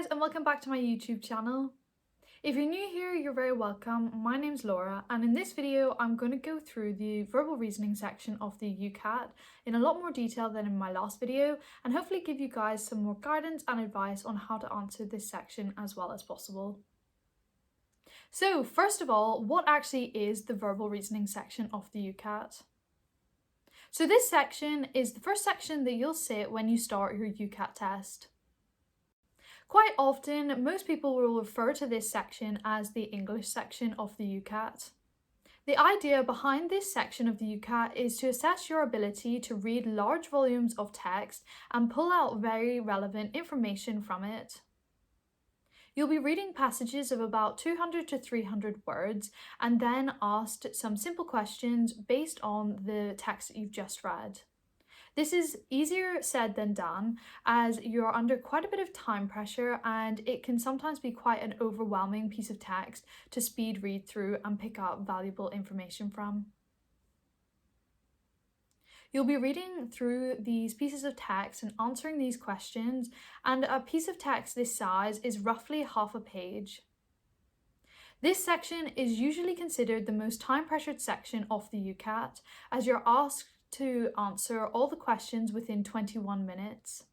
guys, and welcome back to my YouTube channel. If you're new here, you're very welcome. My name's Laura, and in this video I'm going to go through the verbal reasoning section of the UCAT in a lot more detail than in my last video, and hopefully give you guys some more guidance and advice on how to answer this section as well as possible. So first of all, what actually is the verbal reasoning section of the UCAT? So this section is the first section that you'll sit when you start your UCAT test. Quite often, most people will refer to this section as the English section of the UCAT. The idea behind this section of the UCAT is to assess your ability to read large volumes of text and pull out very relevant information from it. You'll be reading passages of about 200 to 300 words and then asked some simple questions based on the text that you've just read. This is easier said than done, as you're under quite a bit of time pressure and it can sometimes be quite an overwhelming piece of text to speed read through and pick up valuable information from. You'll be reading through these pieces of text and answering these questions, and a piece of text this size is roughly half a page. This section is usually considered the most time-pressured section of the UCAT, as you're asked to answer all the questions within 21 minutes.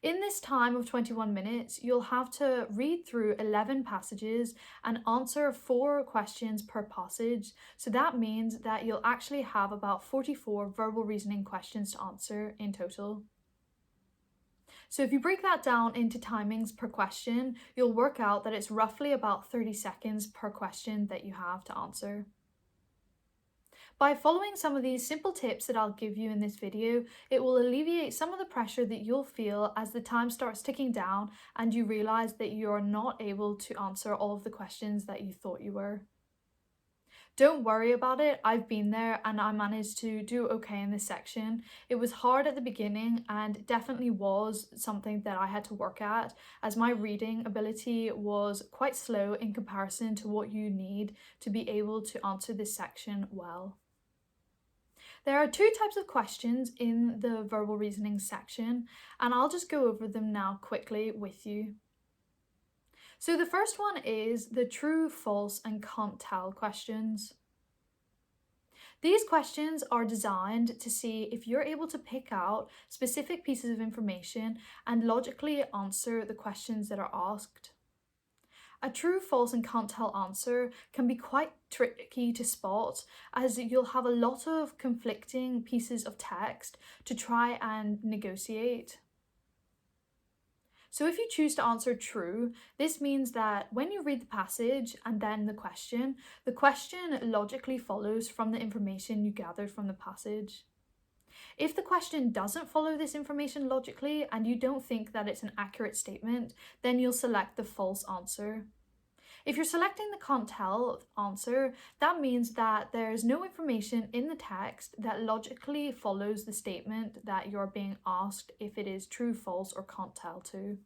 In this time of 21 minutes, you'll have to read through 11 passages and answer 4 questions per passage, so that means that you'll actually have about 44 verbal reasoning questions to answer in total. So if you break that down into timings per question, you'll work out that it's roughly about 30 seconds per question that you have to answer. By following some of these simple tips that I'll give you in this video, it will alleviate some of the pressure that you'll feel as the time starts ticking down and you realise that you're not able to answer all of the questions that you thought you were. Don't worry about it, I've been there and I managed to do okay in this section. It was hard at the beginning and definitely was something that I had to work at, as my reading ability was quite slow in comparison to what you need to be able to answer this section well. There are 2 types of questions in the verbal reasoning section, and I'll just go over them now quickly with you. So the first one is the true, false, and can't tell questions. These questions are designed to see if you're able to pick out specific pieces of information and logically answer the questions that are asked. A true, false, and can't tell answer can be quite tricky to spot, as you'll have a lot of conflicting pieces of text to try and negotiate. So if you choose to answer true, this means that when you read the passage and then the question logically follows from the information you gathered from the passage. If the question doesn't follow this information logically and you don't think that it's an accurate statement, then you'll select the false answer. If you're selecting the can't tell answer, that means that there's no information in the text that logically follows the statement that you're being asked if it is true, false, or can't tell to.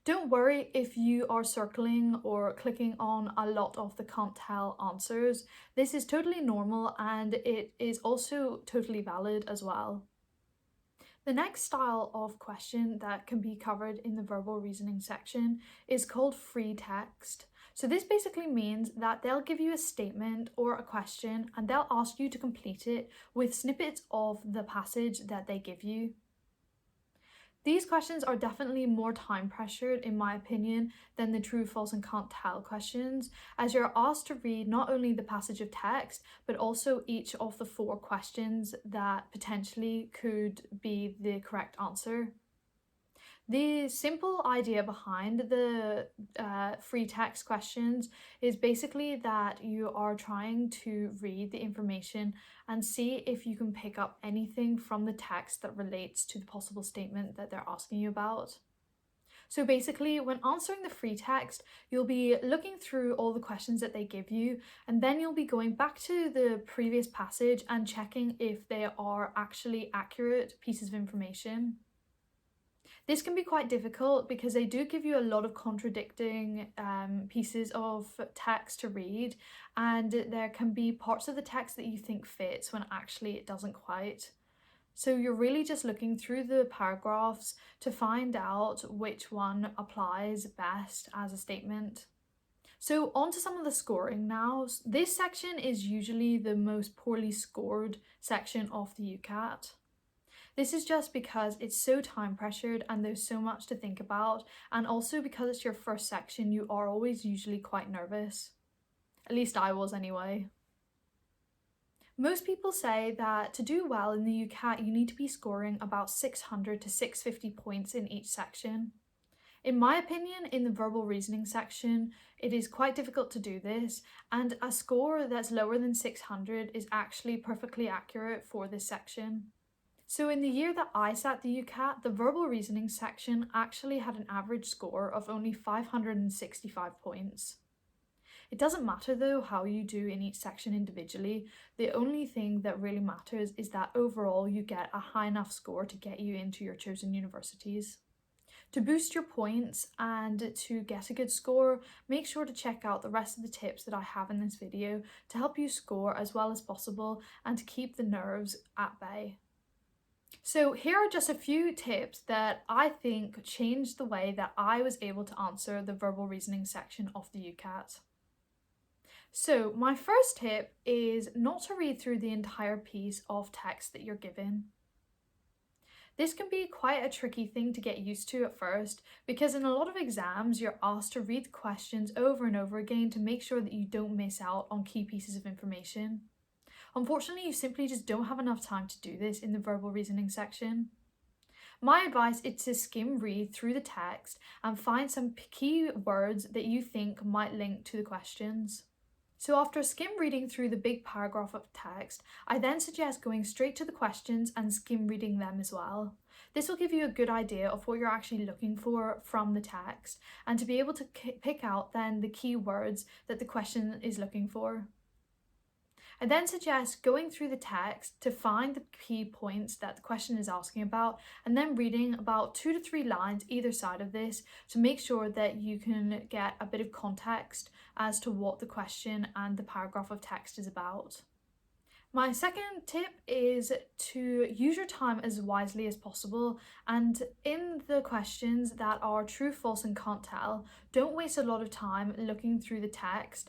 Don't worry if you are circling or clicking on a lot of the can't tell answers. This is totally normal and it is also totally valid as well. The next style of question that can be covered in the verbal reasoning section is called free text. So this basically means that they'll give you a statement or a question and they'll ask you to complete it with snippets of the passage that they give you. These questions are definitely more time pressured, in my opinion, than the true, false, and can't tell questions, as you're asked to read not only the passage of text, but also each of the 4 questions that potentially could be the correct answer. The simple idea behind the free text questions is basically that you are trying to read the information and see if you can pick up anything from the text that relates to the possible statement that they're asking you about. So basically, when answering the free text, you'll be looking through all the questions that they give you, and then you'll be going back to the previous passage and checking if they are actually accurate pieces of information. This can be quite difficult because they do give you a lot of contradicting pieces of text to read, and there can be parts of the text that you think fits when actually it doesn't quite. So you're really just looking through the paragraphs to find out which one applies best as a statement. So on to some of the scoring now. This section is usually the most poorly scored section of the UCAT. This is just because it's so time pressured and there's so much to think about, and also because it's your first section, you are always usually quite nervous. At least I was anyway. Most people say that to do well in the UCAT, you need to be scoring about 600 to 650 points in each section. In my opinion, in the verbal reasoning section, it is quite difficult to do this, and a score that's lower than 600 is actually perfectly accurate for this section. So in the year that I sat the UCAT, the verbal reasoning section actually had an average score of only 565 points. It doesn't matter though how you do in each section individually, the only thing that really matters is that overall you get a high enough score to get you into your chosen universities. To boost your points and to get a good score, make sure to check out the rest of the tips that I have in this video to help you score as well as possible and to keep the nerves at bay. So here are just a few tips that I think changed the way that I was able to answer the verbal reasoning section of the UCAT. So my first tip is not to read through the entire piece of text that you're given. This can be quite a tricky thing to get used to at first because in a lot of exams you're asked to read the questions over and over again to make sure that you don't miss out on key pieces of information. Unfortunately, you simply just don't have enough time to do this in the verbal reasoning section. My advice is to skim read through the text and find some key words that you think might link to the questions. So after skim reading through the big paragraph of text, I then suggest going straight to the questions and skim reading them as well. This will give you a good idea of what you're actually looking for from the text and to be able to pick out then the key words that the question is looking for. I then suggest going through the text to find the key points that the question is asking about and then reading about 2 to 3 lines either side of this to make sure that you can get a bit of context as to what the question and the paragraph of text is about. My second tip is to use your time as wisely as possible, and in the questions that are true, false and can't tell, don't waste a lot of time looking through the text.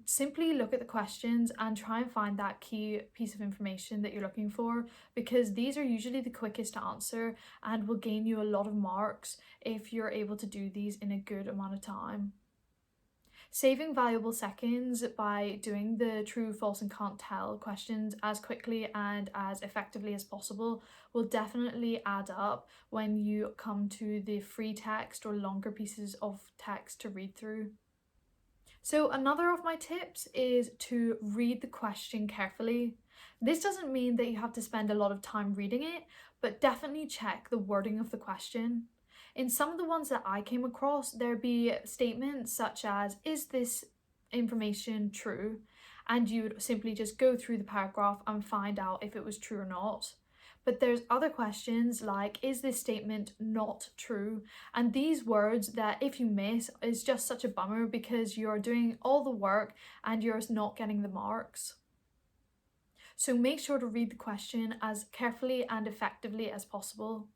Simply look at the questions and try and find that key piece of information that you're looking for, because these are usually the quickest to answer and will gain you a lot of marks if you're able to do these in a good amount of time. Saving valuable seconds by doing the true, false and can't tell questions as quickly and as effectively as possible will definitely add up when you come to the free text or longer pieces of text to read through. So another of my tips is to read the question carefully. This doesn't mean that you have to spend a lot of time reading it, but definitely check the wording of the question. In some of the ones that I came across, there'd be statements such as, is this information true? And you would simply just go through the paragraph and find out if it was true or not. But there's other questions like, is this statement not true? And these words that if you miss is just such a bummer because you're doing all the work and you're not getting the marks. So make sure to read the question as carefully and effectively as possible.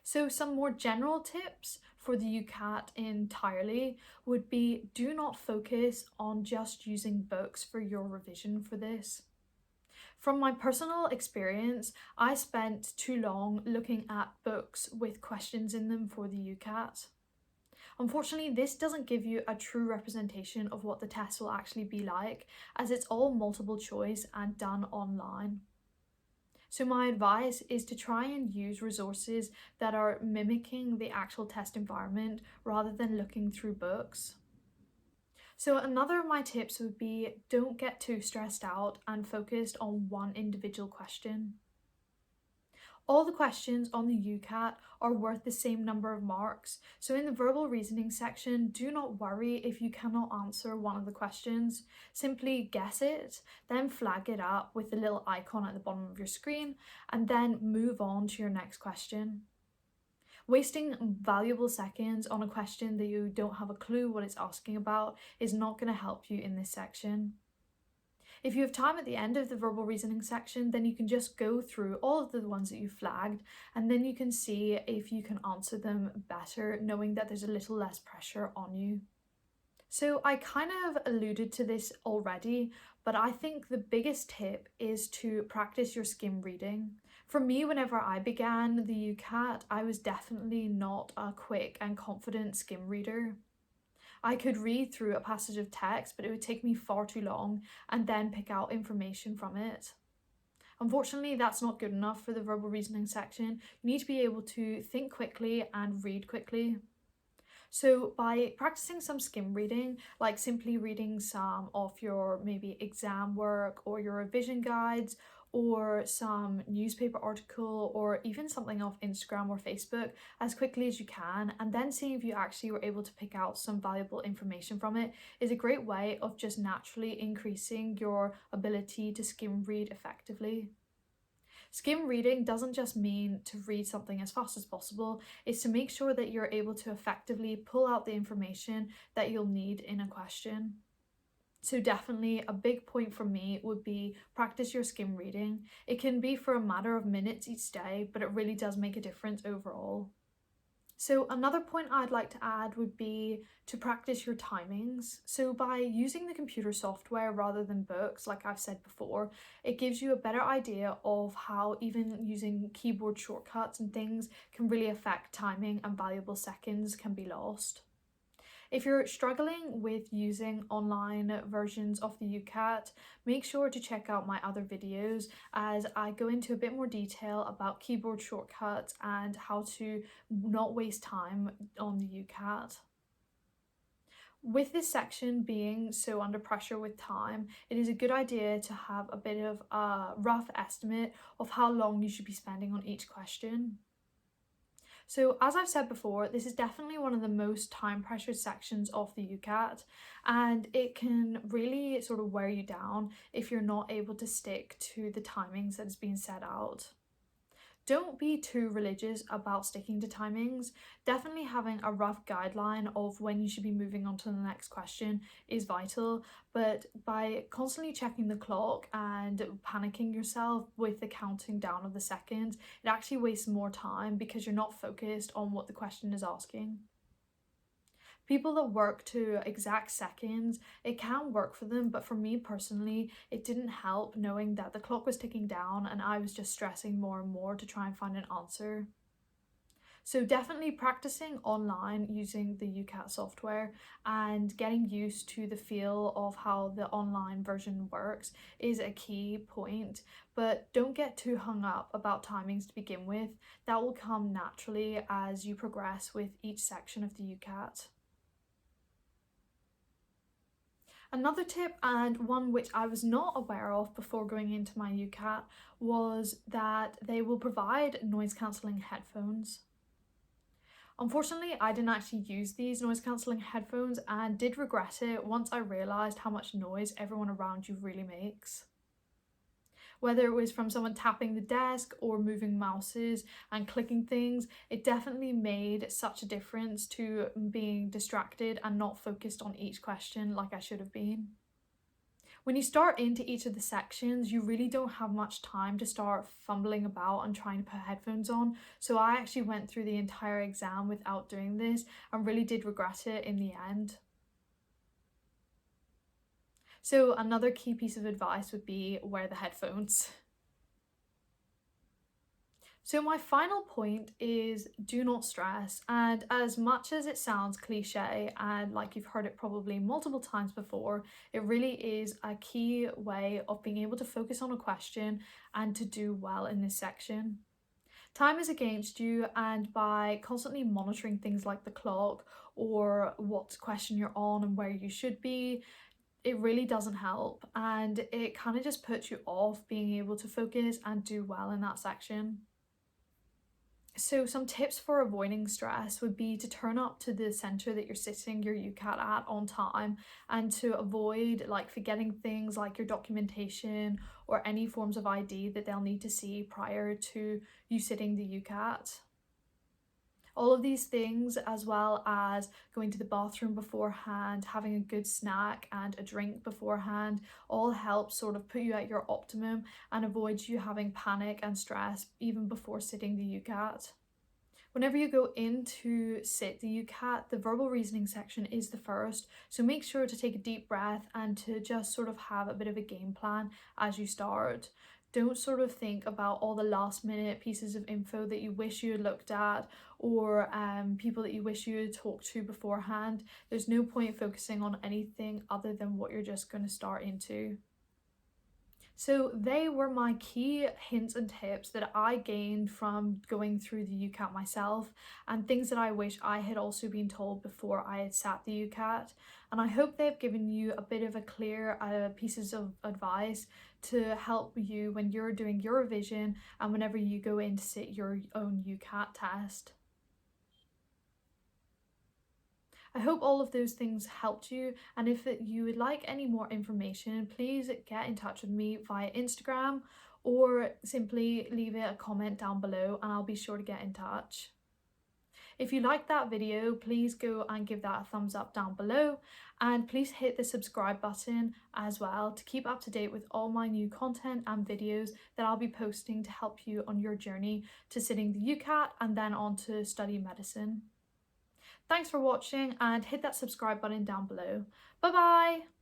So some more general tips for the UCAT entirely would be, do not focus on just using books for your revision for this. From my personal experience, I spent too long looking at books with questions in them for the UCAT. Unfortunately, this doesn't give you a true representation of what the test will actually be like, as it's all multiple choice and done online. So my advice is to try and use resources that are mimicking the actual test environment rather than looking through books. So another of my tips would be, don't get too stressed out and focused on one individual question. All the questions on the UCAT are worth the same number of marks, so in the verbal reasoning section, do not worry if you cannot answer one of the questions. Simply guess it, then flag it up with the little icon at the bottom of your screen, and then move on to your next question. Wasting valuable seconds on a question that you don't have a clue what it's asking about is not going to help you in this section. If you have time at the end of the verbal reasoning section, then you can just go through all of the ones that you flagged, and then you can see if you can answer them better, knowing that there's a little less pressure on you. So I kind of alluded to this already, but I think the biggest tip is to practice your skim reading. For me, whenever I began the UCAT, I was definitely not a quick and confident skim reader. I could read through a passage of text, but it would take me far too long and then pick out information from it. Unfortunately, that's not good enough for the verbal reasoning section. You need to be able to think quickly and read quickly. So by practicing some skim reading, like simply reading some of your maybe exam work or your revision guides or some newspaper article or even something off Instagram or Facebook as quickly as you can, and then seeing if you actually were able to pick out some valuable information from it, is a great way of just naturally increasing your ability to skim read effectively. Skim reading doesn't just mean to read something as fast as possible, it's to make sure that you're able to effectively pull out the information that you'll need in a question. So definitely a big point for me would be practice your skim reading. It can be for a matter of minutes each day, but it really does make a difference overall. So another point I'd like to add would be to practice your timings. So by using the computer software rather than books, like I've said before, it gives you a better idea of how even using keyboard shortcuts and things can really affect timing, and valuable seconds can be lost. If you're struggling with using online versions of the UCAT, make sure to check out my other videos as I go into a bit more detail about keyboard shortcuts and how to not waste time on the UCAT. With this section being so under pressure with time, it is a good idea to have a bit of a rough estimate of how long you should be spending on each question. So as I've said before, this is definitely one of the most time pressured sections of the UCAT, and it can really sort of wear you down if you're not able to stick to the timings that has been set out. Don't be too religious about sticking to timings. Definitely having a rough guideline of when you should be moving on to the next question is vital, but by constantly checking the clock and panicking yourself with the counting down of the seconds, it actually wastes more time because you're not focused on what the question is asking. People that work to exact seconds, it can work for them, but for me personally, it didn't help knowing that the clock was ticking down and I was just stressing more and more to try and find an answer. So definitely practicing online using the UCAT software and getting used to the feel of how the online version works is a key point, but don't get too hung up about timings to begin with. That will come naturally as you progress with each section of the UCAT. Another tip, and one which I was not aware of before going into my UCAT, was that they will provide noise cancelling headphones. Unfortunately, I didn't actually use these noise cancelling headphones and did regret it once I realised how much noise everyone around you really makes. Whether it was from someone tapping the desk or moving mouses and clicking things, it definitely made such a difference to being distracted and not focused on each question like I should have been. When you start into each of the sections, you really don't have much time to start fumbling about and trying to put headphones on. So I actually went through the entire exam without doing this and really did regret it in the end. So another key piece of advice would be wear the headphones. So my final point is do not stress, and as much as it sounds cliche and like you've heard it probably multiple times before, it really is a key way of being able to focus on a question and to do well in this section. Time is against you, and by constantly monitoring things like the clock or what question you're on and where you should be, it really doesn't help, and it kind of just puts you off being able to focus and do well in that section. So some tips for avoiding stress would be to turn up to the centre that you're sitting your UCAT at on time, and to avoid like forgetting things like your documentation or any forms of ID that they'll need to see prior to you sitting the UCAT. All of these things, as well as going to the bathroom beforehand, having a good snack and a drink beforehand, all help sort of put you at your optimum and avoid you having panic and stress even before sitting the UCAT. Whenever you go in to sit the UCAT, the verbal reasoning section is the first, so make sure to take a deep breath and to just sort of have a bit of a game plan as you start. Don't sort of think about all the last minute pieces of info that you wish you had looked at, or people that you wish you had talked to beforehand. There's no point focusing on anything other than what you're just going to start into. So they were my key hints and tips that I gained from going through the UCAT myself, and things that I wish I had also been told before I had sat the UCAT. And I hope they've given you a bit of a clear pieces of advice to help you when you're doing your revision and whenever you go in to sit your own UCAT test. I hope all of those things helped you, and if you would like any more information, please get in touch with me via Instagram or simply leave a comment down below and I'll be sure to get in touch. If you liked that video, please go and give that a thumbs up down below, and please hit the subscribe button as well to keep up to date with all my new content and videos that I'll be posting to help you on your journey to sitting the UCAT and then on to study medicine. Thanks for watching and hit that subscribe button down below. Bye bye!